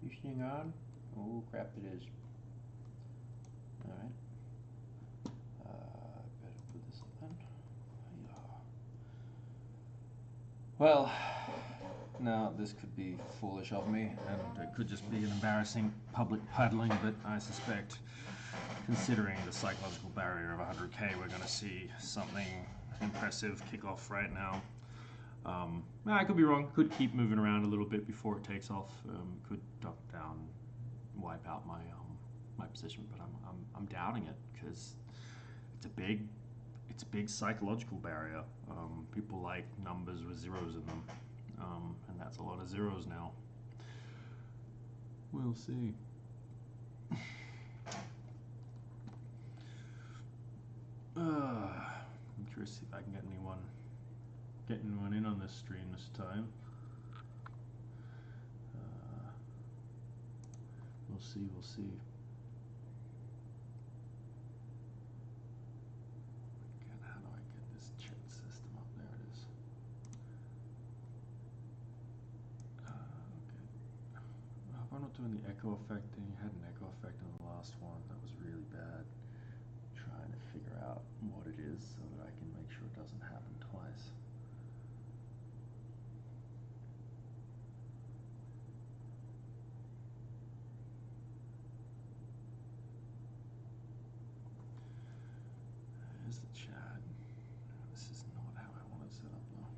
You staying on? Oh crap, it is. Alright. Better put this on. Well, now this could be foolish of me, and it could just be an embarrassing public paddling, but I suspect, considering the psychological barrier of 100k, we're going to see something impressive kick off right now. I could be wrong. Could keep moving around a little bit before it takes off. Could duck down, wipe out my my position, but I'm doubting it because it's a big psychological barrier. People like numbers with zeros in them, and that's a lot of zeros now. We'll see. I'm curious to see if I can get anyone in on this stream this time. We'll see, we'll see. Again, how do I get this chat system up? There it is. Okay. I hope I'm not doing the echo effect thing. You had an echo effect in the last one. That was really bad. Trying to figure out what it is so that I can make sure it doesn't happen twice. There's the chat. This is not how I want it set up though.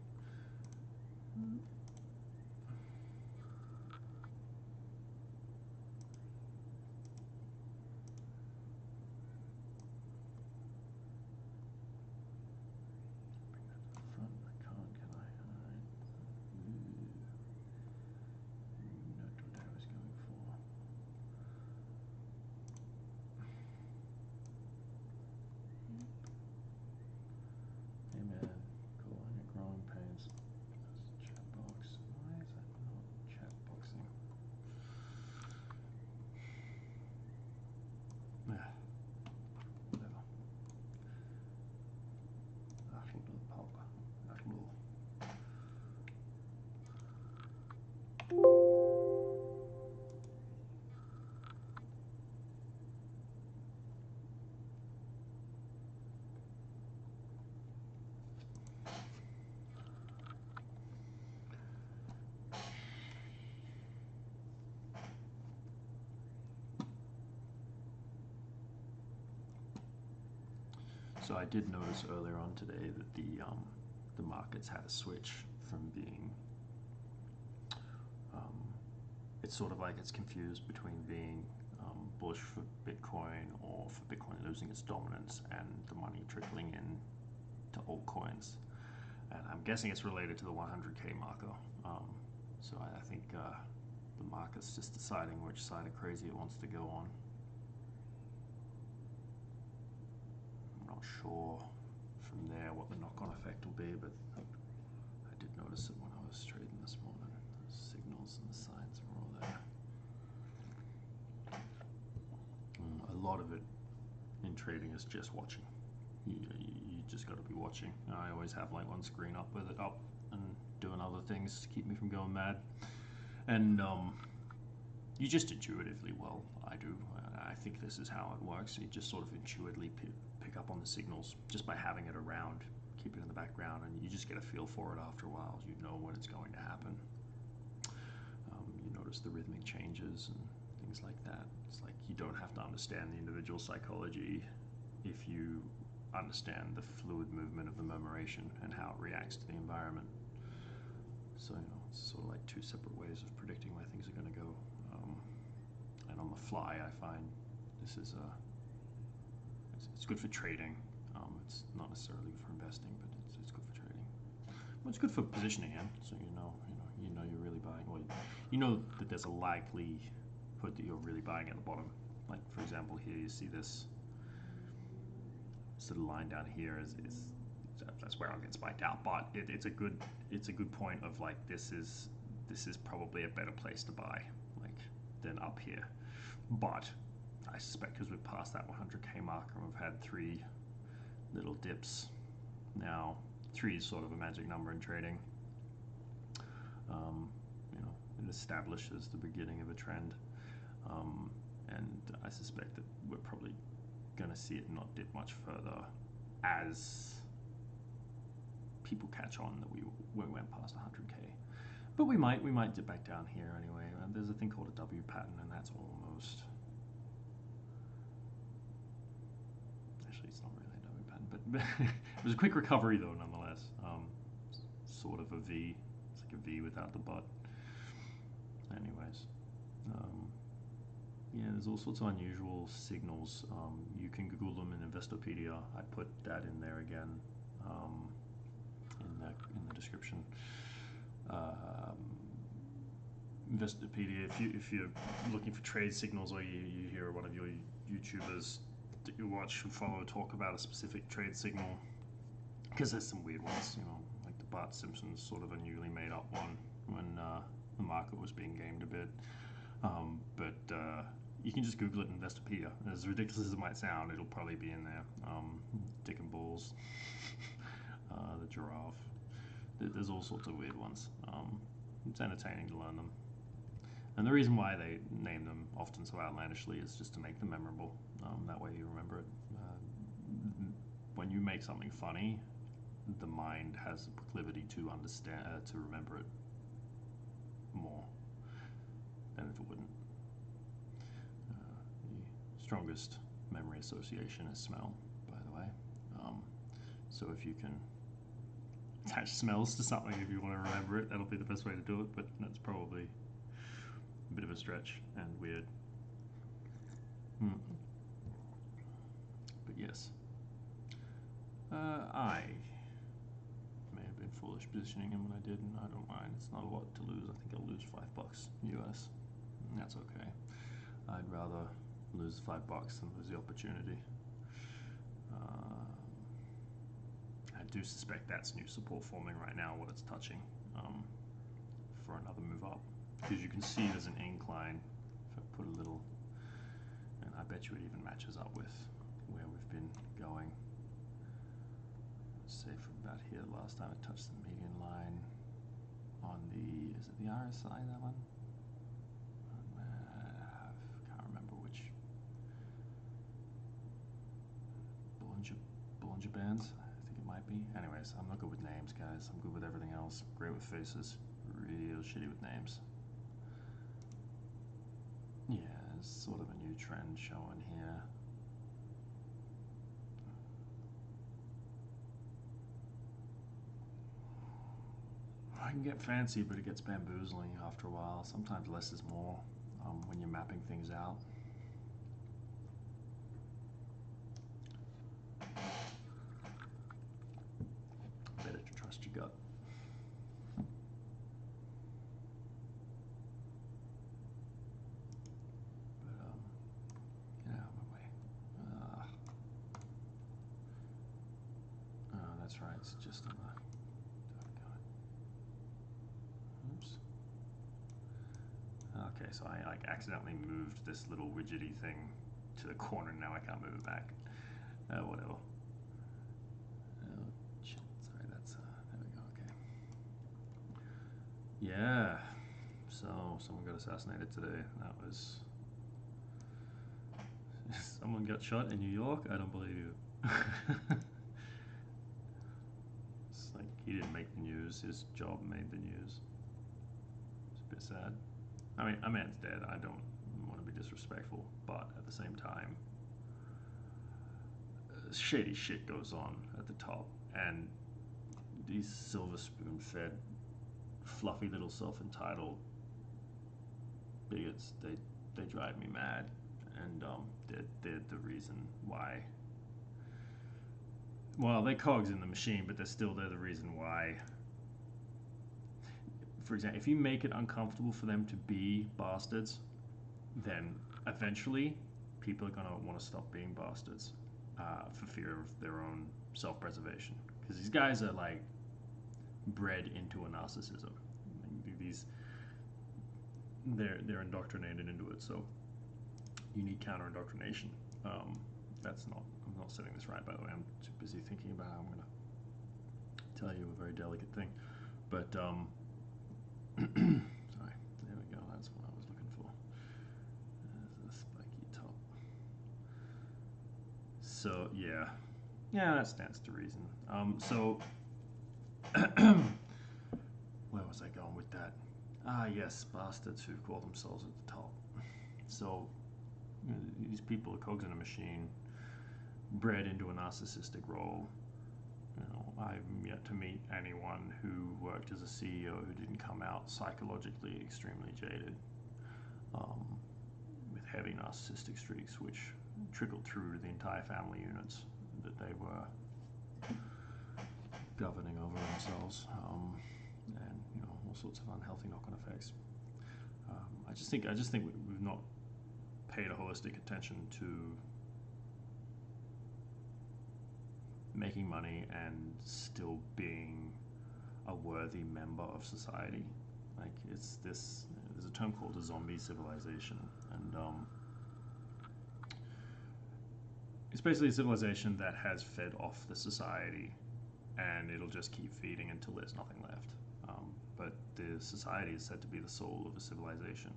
So I did notice earlier on today that the markets had a switch from being it's sort of like it's confused between being bullish for Bitcoin or for Bitcoin losing its dominance and the money trickling in to altcoins. And I'm guessing it's related to the 100k marker. So I think the market's just deciding which side of crazy it wants to go on. I'm not sure from there what the knock-on effect will be, but I did notice it when I was trading this morning. The signals and the signs are all there. A lot of it in trading is just watching. You just got to be watching. I always have like one screen up with it up and doing other things to keep me from going mad. And you just intuitively, well, I do. I think this is how it works. You just sort of intuitively pick up on the signals just by having it around, keep it in the background, and you just get a feel for it after a while. You know when it's going to happen. You notice the rhythmic changes and things like that. It's like you don't have to understand the individual psychology if you understand the fluid movement of the murmuration and how it reacts to the environment. So it's sort of like two separate ways of predicting where things are going to go. And on the fly, I find this is it's good for trading. It's not necessarily good for investing, but it's good for trading. Well, it's good for positioning in, so you know you're really buying. Well, you know that there's a likelihood that you're really buying at the bottom. Like for example, here you see this little line down here is that's where I'll get spiked out. But it's a good point of like this is probably a better place to buy like than up here. But I suspect because we've passed that 100k marker and we've had 3 little dips. Now 3 is sort of a magic number in trading. it establishes the beginning of a trend, and I suspect that we're probably going to see it not dip much further as people catch on that we went past 100k. But we might dip back down here anyway. There's a thing called a W pattern, and that's almost, actually it's not really a W pattern, but it was a quick recovery though nonetheless. Sort of a V. It's like a V without the butt. Anyways, yeah, there's all sorts of unusual signals. You can Google them in Investopedia. I put that in there again, in the description. Investopedia. If you're looking for trade signals, or you hear one of your YouTubers that you watch and follow talk about a specific trade signal, because there's some weird ones, like the Bart Simpson's sort of a newly made up one when the market was being gamed a bit. But you can just Google it in Investopedia. As ridiculous as it might sound, it'll probably be in there. Dick and balls, the giraffe. There's all sorts of weird ones. It's entertaining to learn them. And the reason why they name them often so outlandishly is just to make them memorable. That way you remember it. When you make something funny, the mind has a proclivity to understand, to remember it more than if it wouldn't. The strongest memory association is smell, by the way. So if you can attach smells to something, if you want to remember it, that'll be the best way to do it, but that's probably a bit of a stretch and weird. But yes, I may have been foolish positioning him when I did, and I don't mind. It's not a lot to lose. I think I'll lose $5 US, and that's okay. I'd rather lose $5 than lose the opportunity. I do suspect that's new support forming right now, what it's touching, for another move up, because you can see there's an incline. If I put a little, and I bet you it even matches up with where we've been going. Let's say from about here, last time it touched the median line on the, is it the RSI, that one? Can't remember which. Bollinger Bands, I think it might be. Anyways, I'm not good with names, guys. I'm good with everything else. Great with faces, real shitty with names. Yeah, there's sort of a new trend showing here. I can get fancy, but it gets bamboozling after a while. Sometimes less is more when you're mapping things out. Better to trust your gut. But get out of my way. Oh, that's right. It's just on the. Oops. Okay, so I like accidentally moved this little widgety thing to the corner, and now I can't move it back. Whatever. Oh, shit. Sorry, that's, there we go, okay. Yeah, so someone got assassinated today. That was, someone got shot in New York? I don't believe you. It's like he didn't make the news, his job made the news. It's a bit sad. I mean, a man's dead. I don't want to be disrespectful, but at the same time, shady shit goes on at the top, and these silver spoon-fed, fluffy little self-entitled bigots, they drive me mad, and they're the reason why. Well, they're cogs in the machine, but they're the reason why. For example, if you make it uncomfortable for them to be bastards, then eventually people are going to want to stop being bastards for fear of their own self-preservation. Because these guys are like bred into a narcissism. They're indoctrinated into it. So you need counter-indoctrination. I'm not setting this right, by the way. I'm too busy thinking about how I'm going to tell you a very delicate thing. But sorry, there So yeah, yeah, that stands to reason. So where was I going with that? Ah, yes, bastards who call themselves at the top. So these people are cogs in a machine, bred into a narcissistic role. I'm yet to meet anyone who worked as a CEO who didn't come out psychologically extremely jaded, um, with heavy narcissistic streaks, which trickled through to the entire family units that they were governing over themselves, and all sorts of unhealthy knock-on effects. I just think we've not paid a holistic attention to making money and still being a worthy member of society. Like there's a term called a zombie civilization, and it's basically a civilization that has fed off the society, and it'll just keep feeding until there's nothing left. But the society is said to be the soul of a civilization.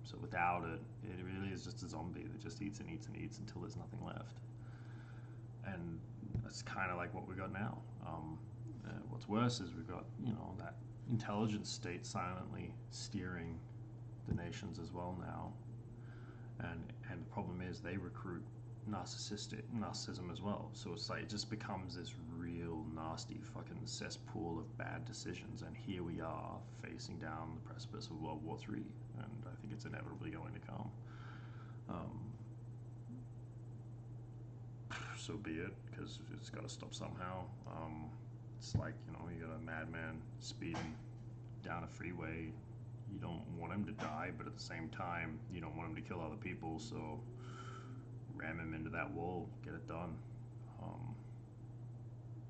So without it, it really is just a zombie that just eats and eats and eats until there's nothing left. And that's kind of like what we got now. What's worse is we've got that intelligence state silently steering the nations as well now, and the problem is they recruit narcissism as well. So it's like it just becomes this real nasty fucking cesspool of bad decisions, and here we are facing down the precipice of World War III, and I think it's inevitably going to come. So be it, because it's got to stop somehow. It's like you got a madman speeding down a freeway. You don't want him to die, but at the same time, you don't want him to kill other people. So ram him into that wall, get it done.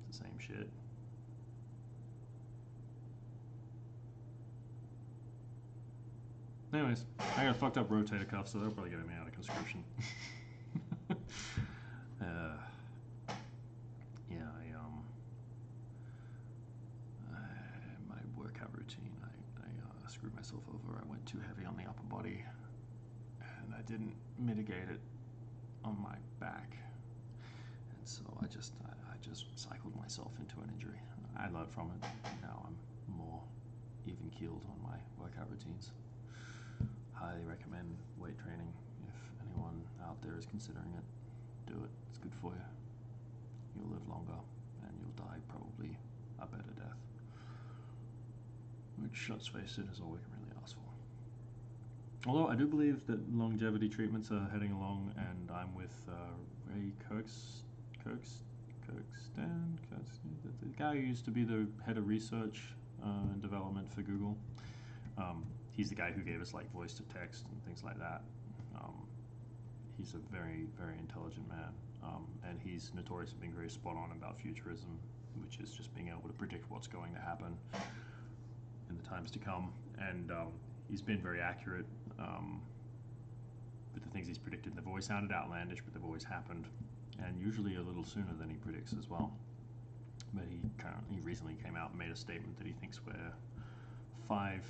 It's the same shit. Anyways, I got a fucked up rotator cuff, so they'll probably get me out of conscription. Yeah, my workout routine, I screwed myself over. I went too heavy on the upper body, and I didn't mitigate it on my back, and so I just cycled myself into an injury. I learned from it. Now I'm more even keeled on my workout routines. Highly recommend weight training if anyone out there is considering it. Do it. It's good for you. You'll live longer, and you'll die probably a better death. Which, let's face it, is all we can really ask for. Although I do believe that longevity treatments are heading along, and I'm with Ray Kirkstand, the guy who used to be the head of research and development for Google. He's the guy who gave us like voice to text and things like that. He's a very, very intelligent man, and he's notorious for being very spot on about futurism, which is just being able to predict what's going to happen in the times to come. And he's been very accurate with the things he's predicted. They've always sounded outlandish, but they've always happened, and usually a little sooner than he predicts as well. But he recently came out and made a statement that he thinks we're 5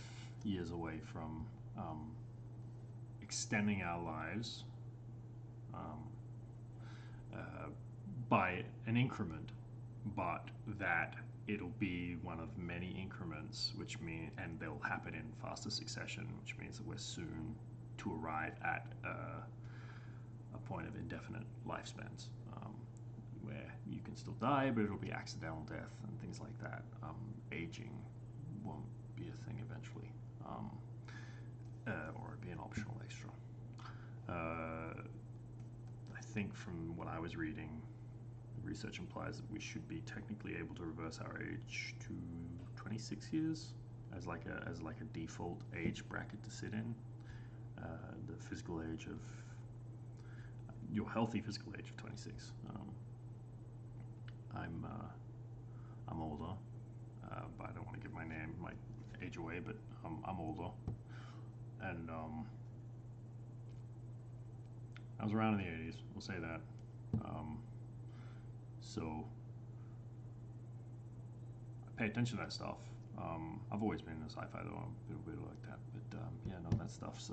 years away from extending our lives by an increment, but that it'll be one of many increments, and they'll happen in faster succession, which means that we're soon to arrive at a point of indefinite lifespans, where you can still die, but it'll be accidental death and things like that. Aging won't be a thing eventually, or be an optional extra. I think from what I was reading, the research implies that we should be technically able to reverse our age to 26 years as like a default age bracket to sit in. The physical age of your healthy physical age of 26. I'm older, but I don't want to give my age away. But I'm older, and I was around in the 80s. We'll say that. So I pay attention to that stuff. I've always been in sci-fi though. I'm a bit like that, but yeah, no, that stuff's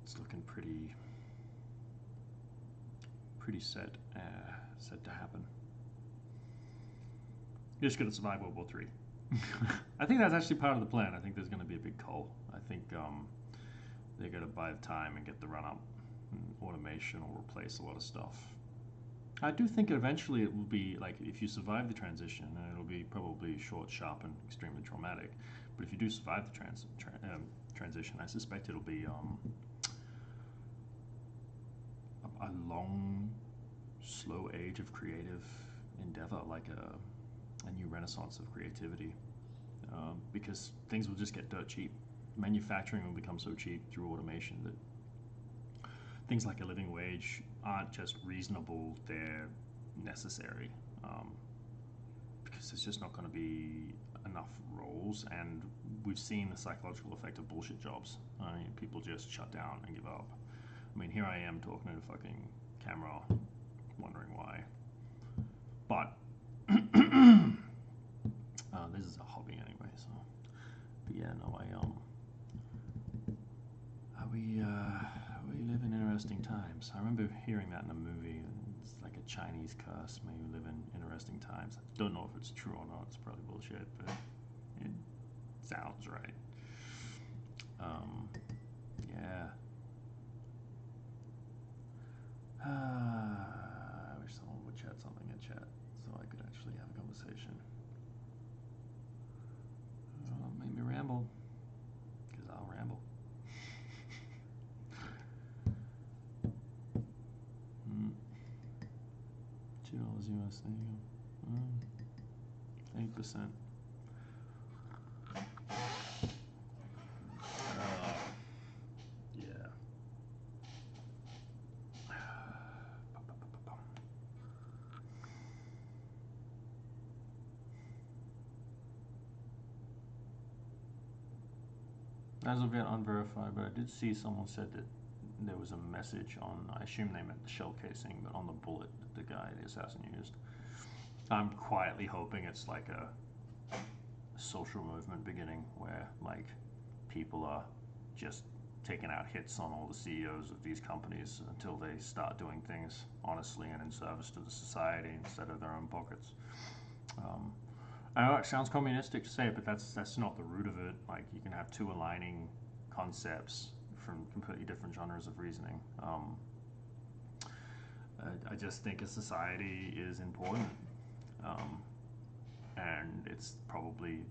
it's looking pretty pretty set to happen. You're just going to survive World War III. I think that's actually part of the plan. I think there's going to be a big cull. I think they're going to buy the time and get the run up. Automation will replace a lot of stuff. I do think eventually it will be like, if you survive the transition, it'll be probably short, sharp, and extremely traumatic. But if you do survive the transition, I suspect it'll be a long, slow age of creative endeavor, like a new renaissance of creativity, because things will just get dirt cheap. Manufacturing will become so cheap through automation that things like a living wage aren't just reasonable, they're necessary, because there's just not going to be enough roles, and we've seen the psychological effect of bullshit jobs. I mean, people just shut down and give up. I mean, here I am talking to the fucking camera, wondering why. But this is a hobby anyway, so. But yeah, no, we live in interesting times. I remember hearing that in a movie. It's like a Chinese curse. May you live in interesting times. I don't know if it's true or not. It's probably bullshit, but it sounds right. Yeah. I wish someone would chat something in chat so I could actually have a conversation. Made me ramble, because I'll ramble. $2 US, there you go. 8%. Yeah. As of yet, unverified, but I did see someone said that there was a message on, I assume they meant the shell casing, but on the bullet that the guy, the assassin, used. I'm quietly hoping it's like a social movement beginning where like people are just taking out hits on all the CEOs of these companies until they start doing things honestly and in service to the society instead of their own pockets. I know it sounds communistic to say it, but that's not the root of it. Like, you can have two aligning concepts from completely different genres of reasoning. I just think a society is important, and it's probably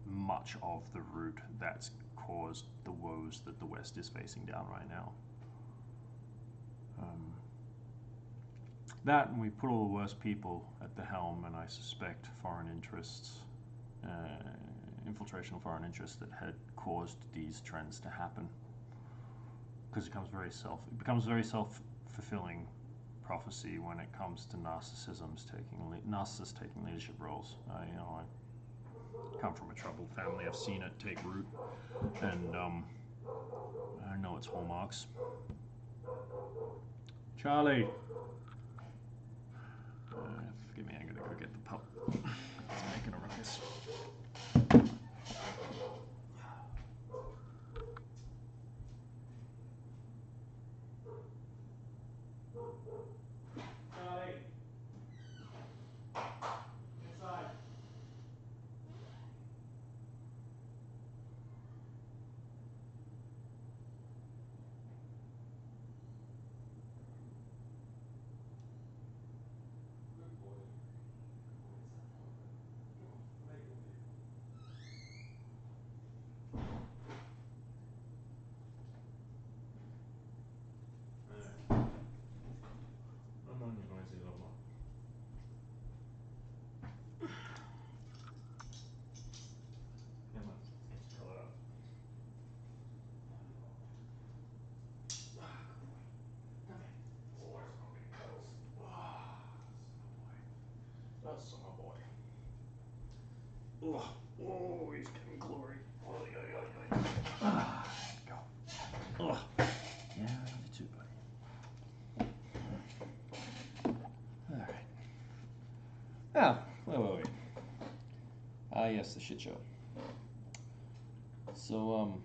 much of the root that's caused the woes that the West is facing down right now. That, and we put all the worst people at the helm, and I suspect foreign interests, infiltration of foreign interests that had caused these trends to happen. Because it becomes very self-fulfilling prophecy when it comes to narcissists taking leadership roles. I come from a troubled family. I've seen it take root, and I know its hallmarks. Charlie. Forgive me, I'm gonna go get the pup. It's making a ruckus. Charlie. Inside. Good boy. Summer boy. Oh, he's getting glory. Go. Oh, yeah, you too, buddy. All right. Now, where were we? Ah, yes, the shit show. So,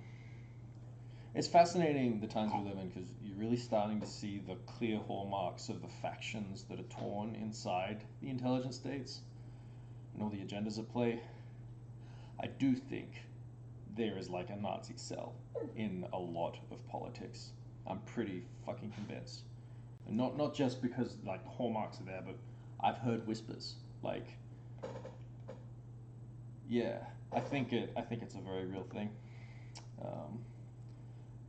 It's fascinating the times we live in because you're really starting to see the clear hallmarks of the factions that are torn inside the intelligence states and all the agendas at play. I do think there is like a Nazi cell in a lot of politics. I'm pretty fucking convinced. And not just because like hallmarks are there, but I've heard whispers. Like, yeah, I think it's a very real thing. Um,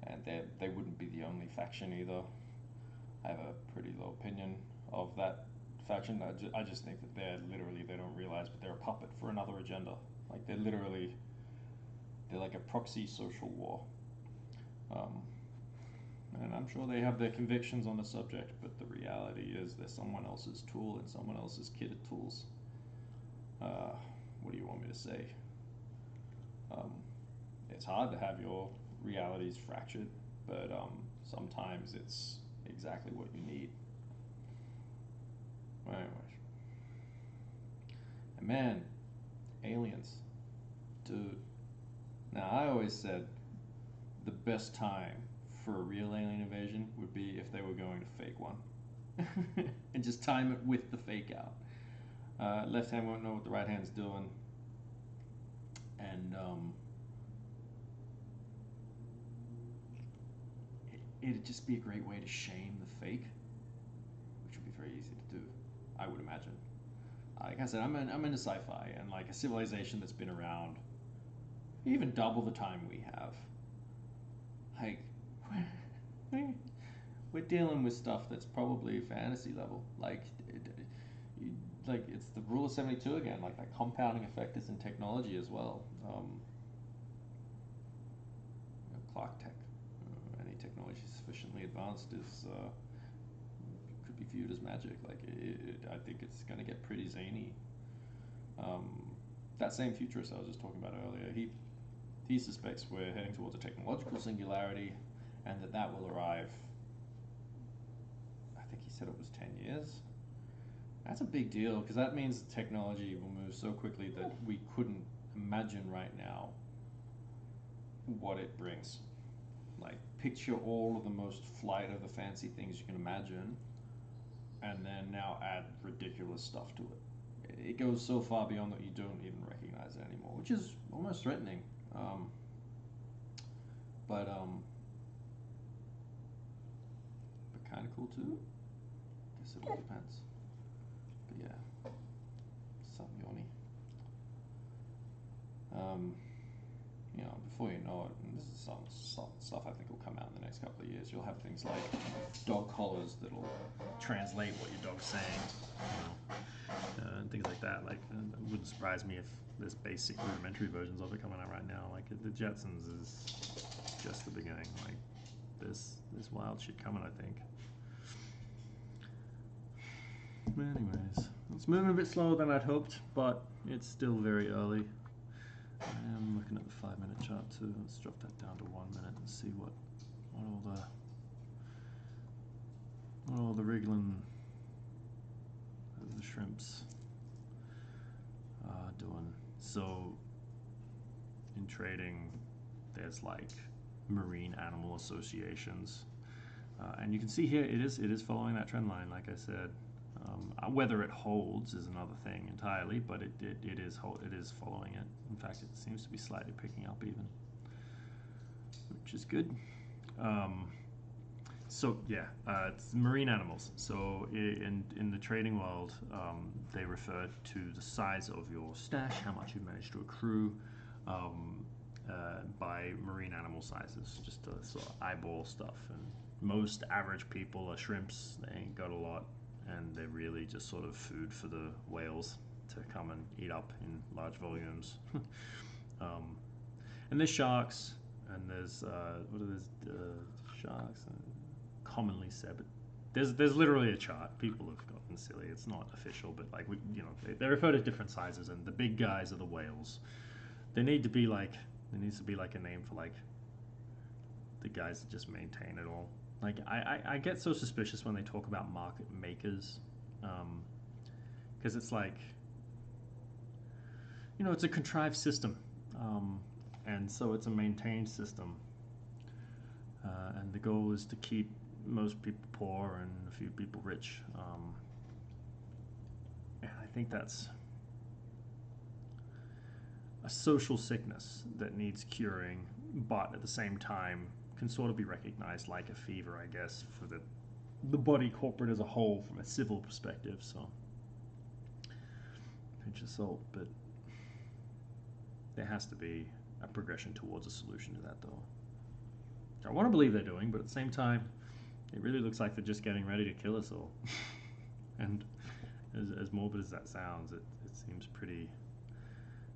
and they wouldn't be the only faction either. I have a pretty low opinion of that faction. I just think that they're literally, they don't realize, but they're a puppet for another agenda. Like they're like a proxy social war. Um, and I'm sure they have their convictions on the subject, but the reality is they're someone else's tool and someone else's kitted tools. What do you want me to say? Um, it's hard to have your realities fractured, but sometimes it's exactly what you need. Anyways, and man, aliens, dude. Now I always said the best time for a real alien invasion would be if they were going to fake one, and just time it with the fake out. Left hand won't know what the right hand's doing, and it'd just be a great way to shame the fake, which would be very easy to do, I would imagine. Like I said, I'm into sci-fi and like a civilization that's been around even double the time we have. Like we're dealing with stuff that's probably fantasy level. Like it's the rule of 72 again. Like that compounding effect is in technology as well. Clock tech, any technology sufficiently advanced is could be viewed as magic. I think it's going to get pretty zany. Um, that same futurist I was just talking about earlier, he suspects we're heading towards a technological singularity, and that will arrive. I think he said it was 10 years. That's a big deal because that means technology will move so quickly that we couldn't imagine right now what it brings. Like, picture all of the most flight of the fancy things you can imagine, and then now add ridiculous stuff to it. It goes so far beyond that you don't even recognize it anymore, which is almost threatening. Um, but kind of cool too. Guess it all depends. But yeah, some yoni. Um, before you know it, and this is some stuff I think will come out in the next couple of years. You'll have things like dog collars that'll translate what your dog's saying, and things like that. Like, it wouldn't surprise me if there's basic rudimentary versions of it coming out right now. Like the Jetsons is just the beginning. Like there's wild shit coming, I think. But anyways, it's moving a bit slower than I'd hoped, but it's still very early. I am looking at the 5-minute chart too. Let's drop that down to 1 minute and see what all the wriggling of the shrimps are doing. So in trading, there's like marine animal associations, and you can see here it is following that trend line, like I said. Whether it holds is another thing entirely, but it is following it. In fact, it seems to be slightly picking up even, which is good. So yeah, it's marine animals. So in the trading world, they refer to the size of your stash, how much you've managed to accrue, by marine animal sizes, just to sort of eyeball stuff. And most average people are shrimps. They ain't got a lot, and they're really just sort of food for the whales to come and eat up in large volumes. And there's sharks, and there's what are those sharks? Commonly said, but there's literally a chart. People have gotten silly. It's not official, but like they refer to different sizes, and the big guys are the whales. There needs to be like a name for like the guys that just maintain it all. Like I get so suspicious when they talk about market makers, because it's like, it's a contrived system, and so it's a maintained system. and the goal is to keep most people poor and a few people rich. And I think that's a social sickness that needs curing, but at the same time can sort of be recognized like a fever, I guess, for the body corporate as a whole from a civil perspective. So pinch of salt, but there has to be a progression towards a solution to that, though. I want to believe they're doing, but at the same time, it really looks like they're just getting ready to kill us all. And as morbid as that sounds, it seems pretty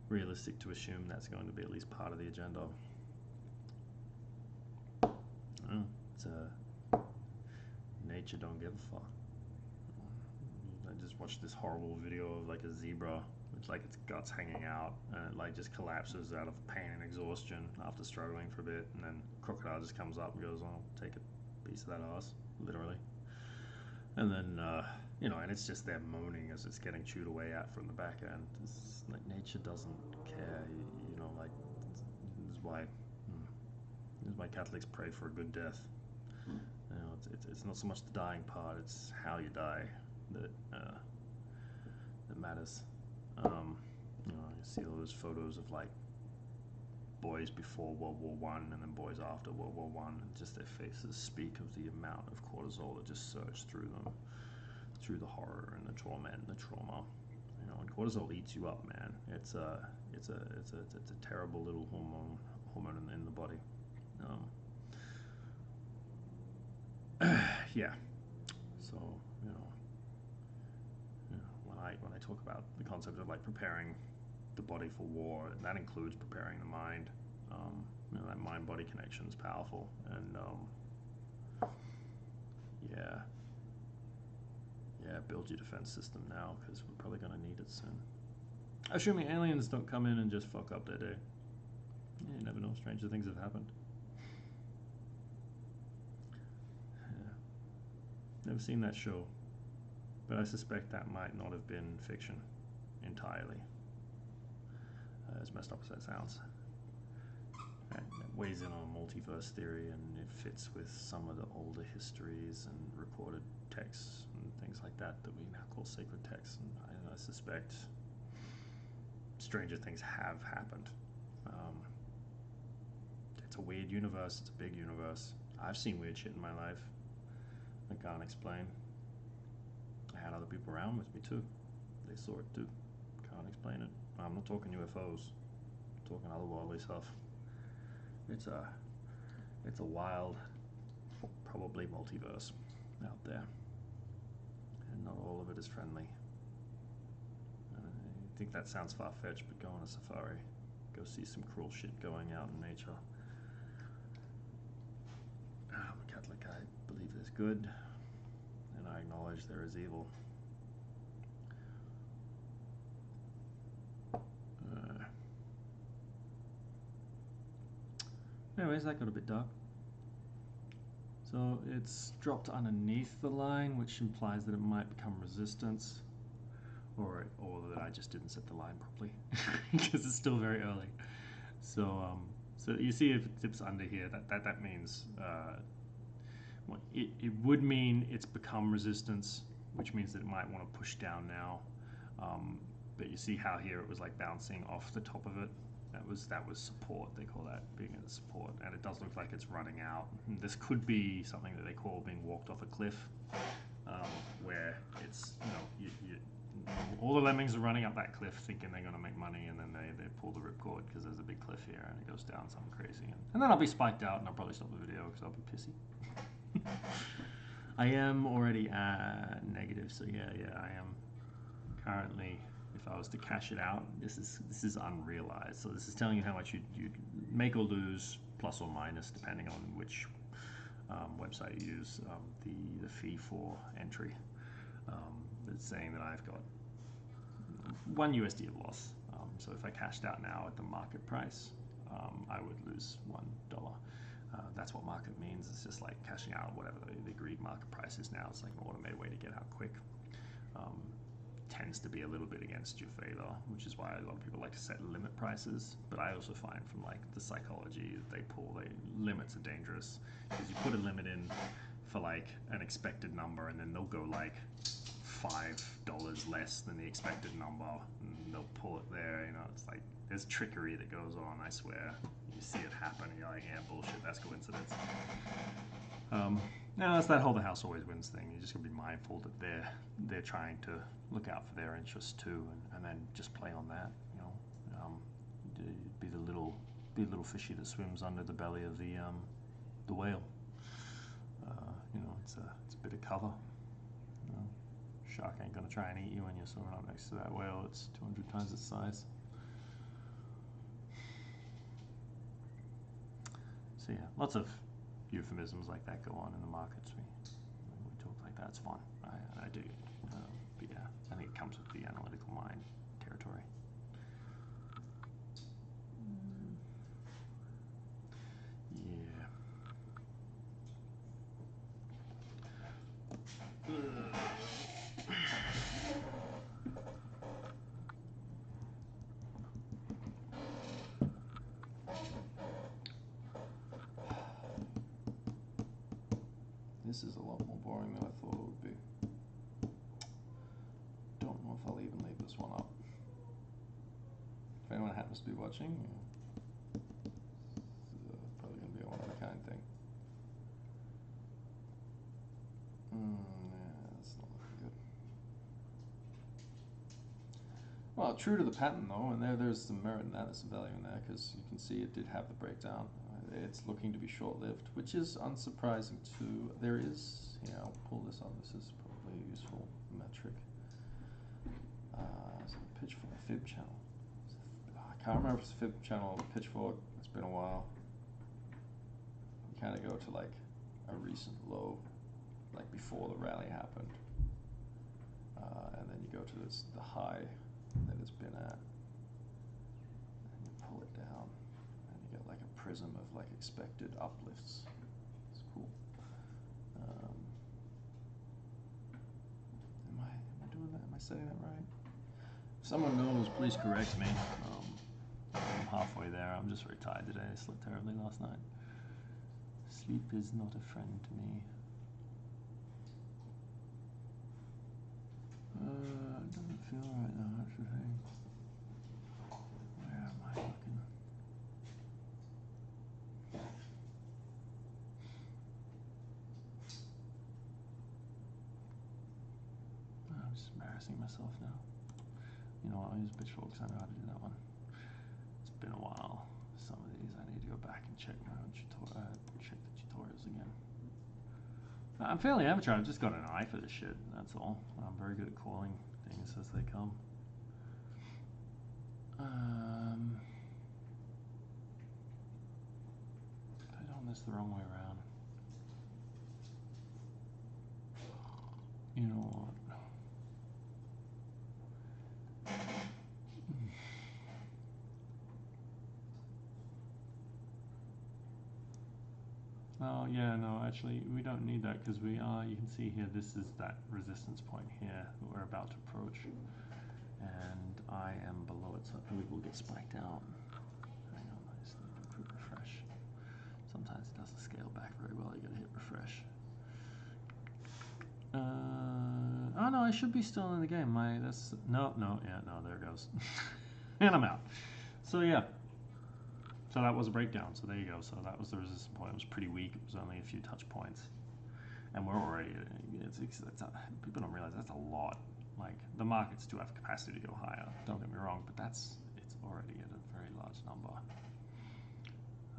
realistic to assume that's going to be at least part of the agenda. Oh, it's nature don't give a fuck. I just watched this horrible video of like a zebra with like its guts hanging out, and it like just collapses out of pain and exhaustion after struggling for a bit, and then crocodile just comes up and goes, "Oh, take a piece of that ass," literally. And then and it's just there moaning as it's getting chewed away at from the back end. It's like nature doesn't care, like this is why Catholics pray for a good death. It's not so much the dying part; it's how you die that matters. You see all those photos of like boys before World War One and then boys after World War One, and just their faces speak of the amount of cortisol that just surged through them, through the horror and the trauma. And cortisol eats you up, man. It's a terrible little hormone in the body. Yeah. So when I talk about the concept of like preparing the body for war, that includes preparing the mind. That mind-body connection is powerful, and build your defense system now, because we're probably going to need it soon. Assuming aliens don't come in and just fuck up their day. You never know, stranger things have happened. Yeah. Never seen that show, but I suspect that might not have been fiction entirely, as messed up as that sounds. That weighs in on multiverse theory, and it fits with some of the older histories and recorded texts and things like that we now call sacred texts. And I suspect stranger things have happened. It's a weird universe. It's a big universe. I've seen weird shit in my life I can't explain. I had other people around with me too. They saw it too. Can't explain it. I'm not talking UFOs. I'm talking otherworldly stuff. It's a wild, probably multiverse out there, and not all of it is friendly. I think that sounds far-fetched, but go on a safari, go see some cruel shit going out in nature. I'm a Catholic. I believe there's good, and I acknowledge there is evil. Anyways, that got a bit dark. So it's dropped underneath the line, which implies that it might become resistance, or that I just didn't set the line properly, because it's still very early. So you see, if it dips under here, that means it would mean it's become resistance, which means that it might want to push down now. But you see how here it was like bouncing off the top of it. That was support. They call that being at support, and it does look like it's running out. This could be something that they call being walked off a cliff, where it's all the lemmings are running up that cliff thinking they're going to make money, and then they pull the ripcord because there's a big cliff here and it goes down something crazy, and then I'll be spiked out and I'll probably stop the video because I'll be pissy. I am already negative, so yeah, I am currently. If I was to cash it out, this is unrealized. So this is telling you how much you'd make or lose, plus or minus, depending on which website you use. The fee for entry. It's saying that I've got $1 USD of loss. So if I cashed out now at the market price, I would lose $1. That's what market means. It's just like cashing out whatever the agreed market price is now. It's like an automated way to get out quick. 10 tends to be a little bit against your favor, which is why a lot of people like to set limit prices. But I also find from like the psychology that they pull, limits are dangerous because you put a limit in for like an expected number, and then they'll go like $5 less than the expected number, and they'll pull it there. You know, it's like there's trickery that goes on. I swear, you see it happen, and you're like, yeah, bullshit, that's coincidence. Now it's that whole the house always wins thing. You just gotta be mindful that they're trying to look out for their interests too, and then just play on that. You know, be the little fishy that swims under the belly of the whale. You know, it's a bit of cover. You know, shark ain't gonna try and eat you when you're swimming up next to that whale. It's 200 times its size. So yeah, lots of euphemisms like that go on in the markets. We talk like that. It's fun. I do. But yeah, I think it comes with the analytical mind territory. Yeah. This is a lot more boring than I thought it would be. Don't know if I'll even leave this one up. If anyone happens to be watching, it's probably going to be a one-of-a-kind thing. Yeah, that's not looking good. Well, true to the pattern though, and there's some merit in that, there's some value in that, because you can see it did have the breakdown. It's looking to be short-lived, which is unsurprising too. There is, yeah, I'll pull this up. This is probably a useful metric. Is it a pitchfork, fib channel? I can't remember if it's a fib channel or pitchfork. It's been a while. You kind of go to like a recent low, like before the rally happened, and then you go to the high that it's been at, and you pull it down, and you get like a prism of like expected uplifts. It's cool. Am I doing that? Am I saying that right? If someone knows, please correct me. I'm halfway there. I'm just very tired today. I slept terribly last night. Sleep is not a friend to me. It doesn't feel right now, that's the thing. Where am I looking? I'm just embarrassing myself now. You know what, I'll use pitchfork because I know how to do that one. It's been a while. Some of these I need to go back and check my own check the tutorials again. I'm fairly amateur. I've just got an eye for this shit. That's all. I'm very good at calling things as they come. I done this the wrong way around. You know what? Oh yeah, no, actually we don't need that because we are, you can see here, this is that resistance point here that we're about to approach, and I am below it, so we will get spiked out. Hang on, I just need a quick refresh. Sometimes it doesn't scale back very well, you gotta hit refresh. Oh no, I should be still in the game. No, there it goes. And I'm out. So yeah. So that was a breakdown. So there you go. So that was the resistance point. It was pretty weak. It was only a few touch points, and we're already. People don't realize that's a lot. Like the markets do have capacity to go higher. Don't get me wrong, but it's already at a very large number.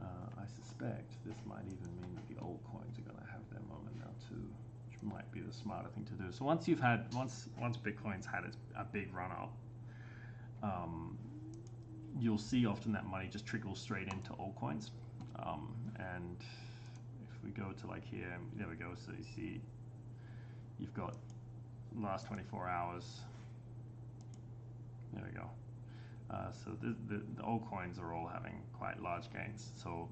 I suspect this might even mean that the old coins are going to have their moment now too, which might be the smarter thing to do. So once Bitcoin's had a big run up. You'll see often that money just trickles straight into altcoins, and if we go to like here, there we go. So you see, you've got last 24 hours. There we go. So the altcoins are all having quite large gains. So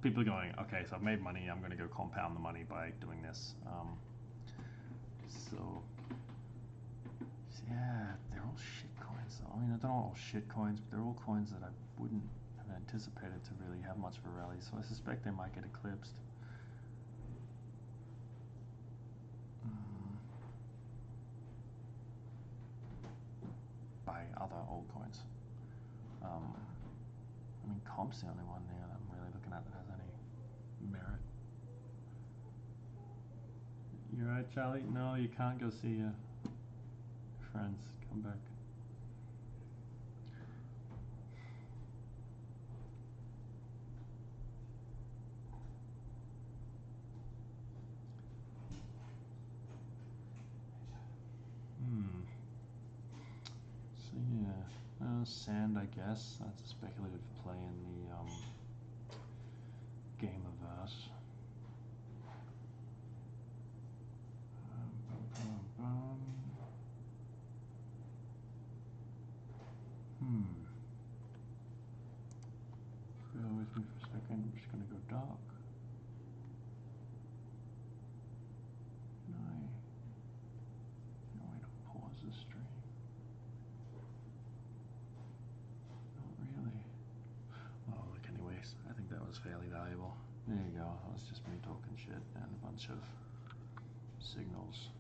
people are going, okay, so I've made money. I'm going to go compound the money by doing this. So yeah, there mean, they're not all shit coins, but they're all coins that I wouldn't have anticipated to really have much of a rally, so I suspect they might get eclipsed. By other altcoins. I mean, comp's the only one there that I'm really looking at that has any merit. You're right, Charlie? No, you can't go see your friends. Come back. So yeah, sand, I guess. That's a speculative play in the Gameverse. Bear with me for a second. I'm just going to go dark. No way to pause the stream. Not really. Oh, look, anyways, I think that was fairly valuable. There you go. That was just me talking shit and a bunch of signals.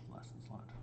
Lessons learned.